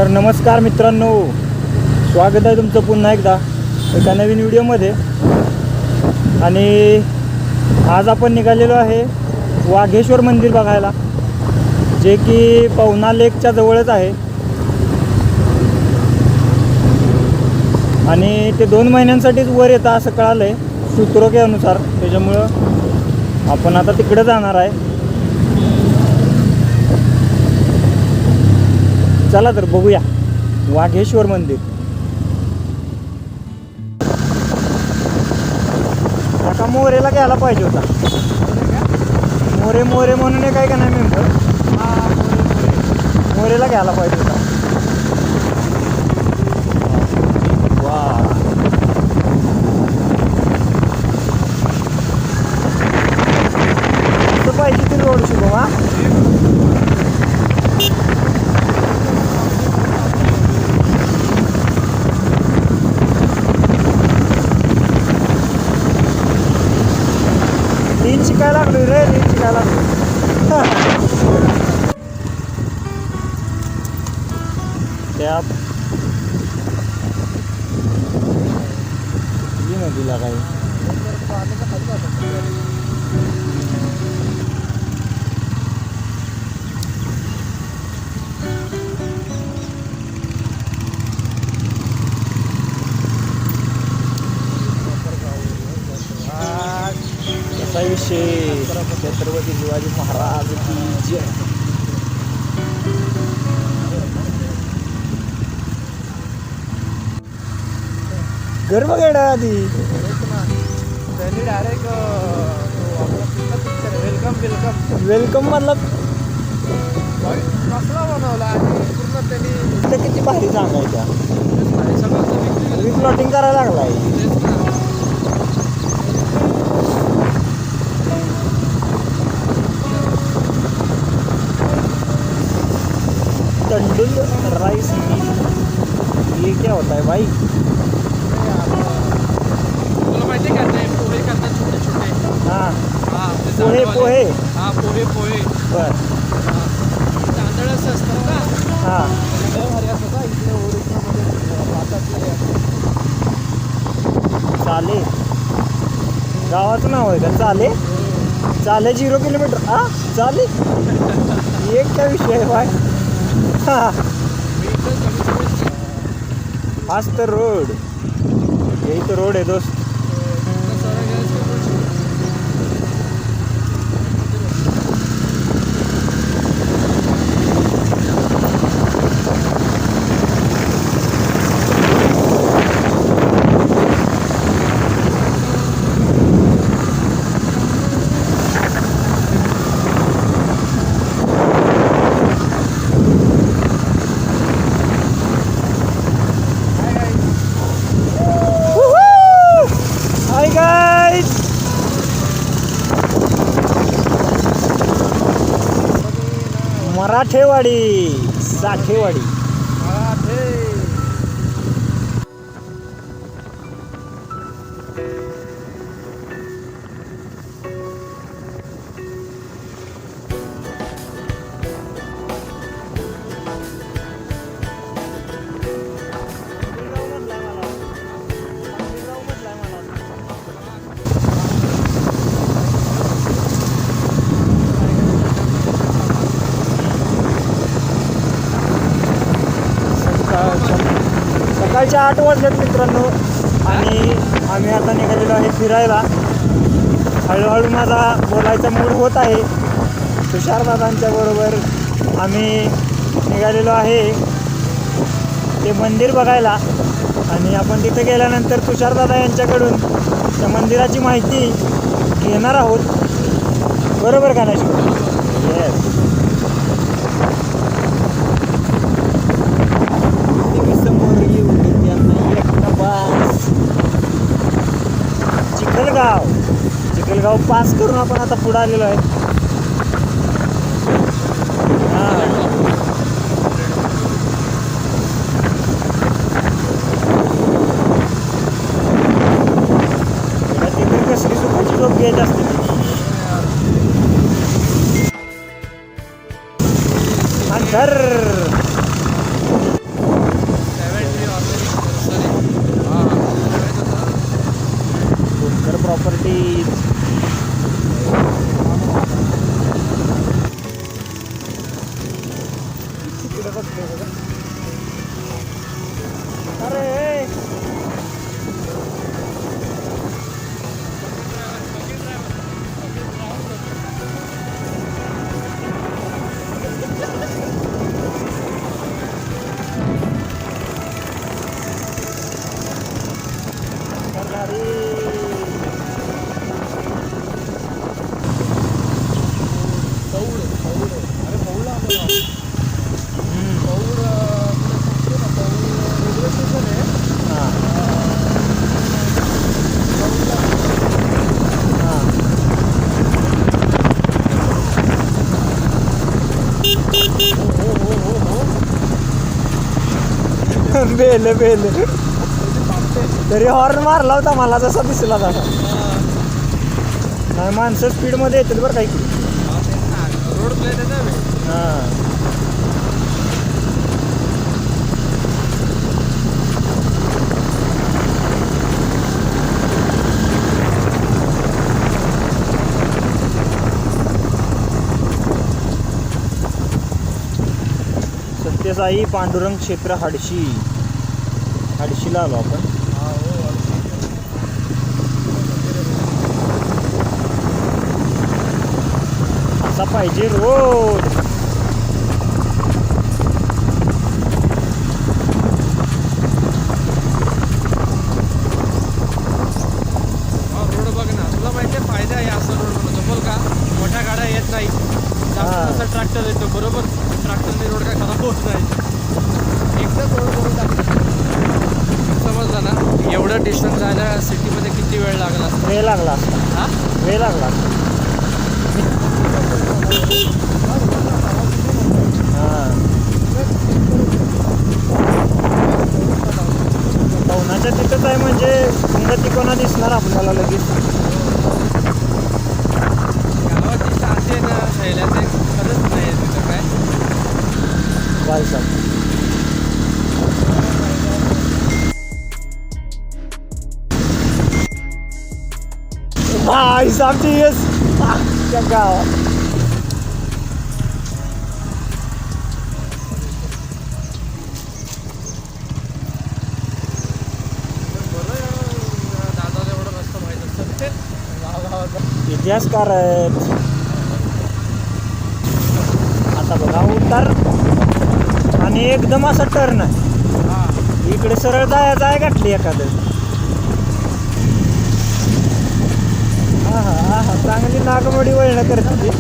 तर नमस्कार मित्रांनो, स्वागत आहे तुमचं पुन्हा एकदा एका नवीन व्हिडिओमध्ये. आणि आज आपण निघालेलो आहे वाघेश्वर मंदिर बघायला, जे की पवना लेकच्या जवळच आहे. आणि ते 2 महिन्यांसाठीच वर येतं असं कळालं आहे सूत्रोक्यानुसार. त्याच्यामुळं आपण आता तिकडे जाणार आहे. चला तर बघूया वाघेश्वर मंदिर. आता मोरेला घ्यायला पाहिजे होता. मोरे मोरे म्हणून एक आहे का नाही मेंबर, मोरेला घ्यायला पाहिजे होता. वा, पाहिजे ती रोड शुभम. हा, रील शिकायला लागलोय रे, रील शिकायला लागलो. त्या नदीला काही कसा विषय. छत्रपती शिवाजी महाराज की जय. घर बघायला आधी डायरेक्ट वेलकम वेलकम वेलकम मधला मसला बनवला आणि पूर्ण त्यांनी किती भारी सांगायच्या. सगळं प्लॉटिंग करायला लागलाय. तंडुल राइस मिल, ये क्या होता है भाई? तुला माहिती आहे का ते पोहे करतात छोटे छोटे. हाँ, ते पोहे तांदळावाले. पोहे. पोहे पोहे बर. तांदळाचं असतं का. हां, लय भारी असतं का इथल्या ओरिजिनलमध्ये भातातले. चाले गावाचं नाव आहे का? चाले. चाले 0 किलोमीटर. हा, चाले. एक काय विषय आहे भाई. हां, हाच तर रोड. यही तो रोड है दोस्त. Hi guys, Marathewadi Sathewadi. सकाळच्या 8 वाजल्यात मित्रांनो, आणि आम्ही आता निघालेलो आहे फिरायला. हळूहळू माझा बोलायचा मूड होत आहे. तुषारदादांच्या बरोबर आम्ही निघालेलो आहे ते मंदिर बघायला. आणि आपण तिथे गेल्यानंतर तुषारदादा यांच्याकडून त्या मंदिराची माहिती घेणार आहोत. बरोबर का नाही? येस. चिखलगाव पास करून आपण आता पुढे आलेलो आहे. तिथे कसली सुखाची झोप घ्यायची असते. अंतर प्रॉपर्टीज. अरे बेल बेल तरी हॉर्न मारला होता मला जसा दिसला तसा. नाही माणसं स्पीडमध्ये येतील बरं काही रोड प्ले हां. सत्यसाई पांडुरंग क्षेत्र हाडशीला आलो आपण. असा पाहिजे रोड. रोड बघ ना, तुला माहिती आहे फायदा आहे असं रोड बनवतो बोल का. मोठ्या गाड्या येत नाही, जास्त ट्रॅक्टर येतो बरोबर. ट्रॅक्टरने रोड काय खराब होत नाही. एकदाच रोड करून टाकतो. समजलं ना. एवढं डिस्टन्स जायला सिटीमध्ये किती वेळ लागला असता. वेळ लागला असता. हां वेळ लागला असता. हां पवनाच्या तिथंच आहे म्हणजे उन्नती कोणा दिसणार आपल्याला लगेच. गावाची शांती ना शैल्याचे खरंच नाही आहे तिथं काय. भाई साहब भाई साहब चीज क्या गाव. दादाला एवढं रस्ता माहीत असतं ते गावागावाचा. इतिहासकार आहेत. आता बघा उतार आणि एकदम असा टर्न आहे. हां इकडे सरळ जायचं आहे गाठली एखादं. हा हा हा हा चांगली नागमोडी वळणं करते ती.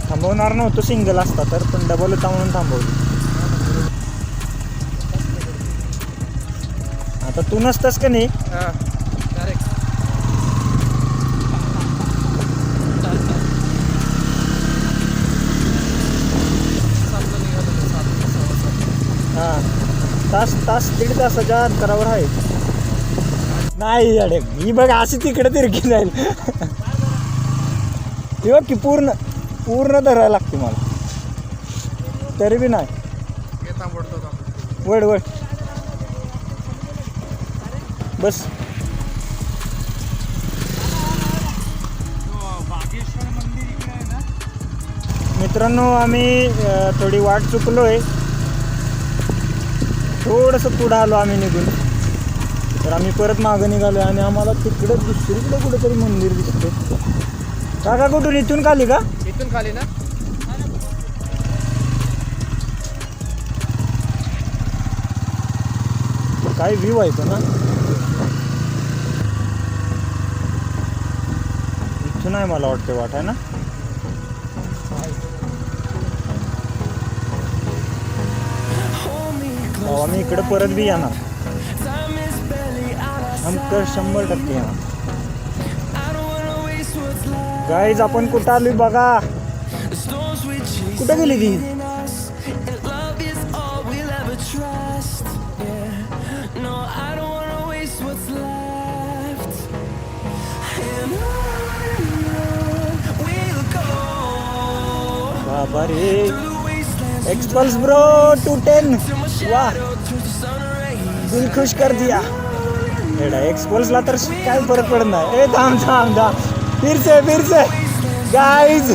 थांबवणार नव्हतं सिंगल असता तर, पण डबल होता म्हणून थांबवली. आता तू नसतंस का नाही. हां करेक्ट. हां तास दीड तासाच्या अंतरावर आहे. नाही अडे ही बघ अशी तिकडे तिरकी जाईल. ही बघ की पूर्ण धरायला लागते मला तरी बी नाही. वड बस. मित्रांनो आम्ही थोडी वाट चुकलो आहे. थोडंसं पुढं आलो आम्ही निघून, तर आम्ही परत मागं निघालो आणि आम्हाला तिकडं दुसरीकडे कुठेतरी मंदिर दिसतं. काका कुठून इथून खाली का. इथून खाली ना. काय व्ह्यू आहे तो ना. इथून आहे मला वाटते वाट आहे ना. आम्ही इकडे परत बी येणार. आमचं 100% येणार. गाईज आपण कुठं आलोय बघा. कुठं गेली ती? बाबा रे, एक्सपल्स ब्रो 210, वाह, दिल खुश कर दिया. एक्सपल्सला तर काय फरक पडत नाही. ए थांब थांब थांब, फिर से गाइज.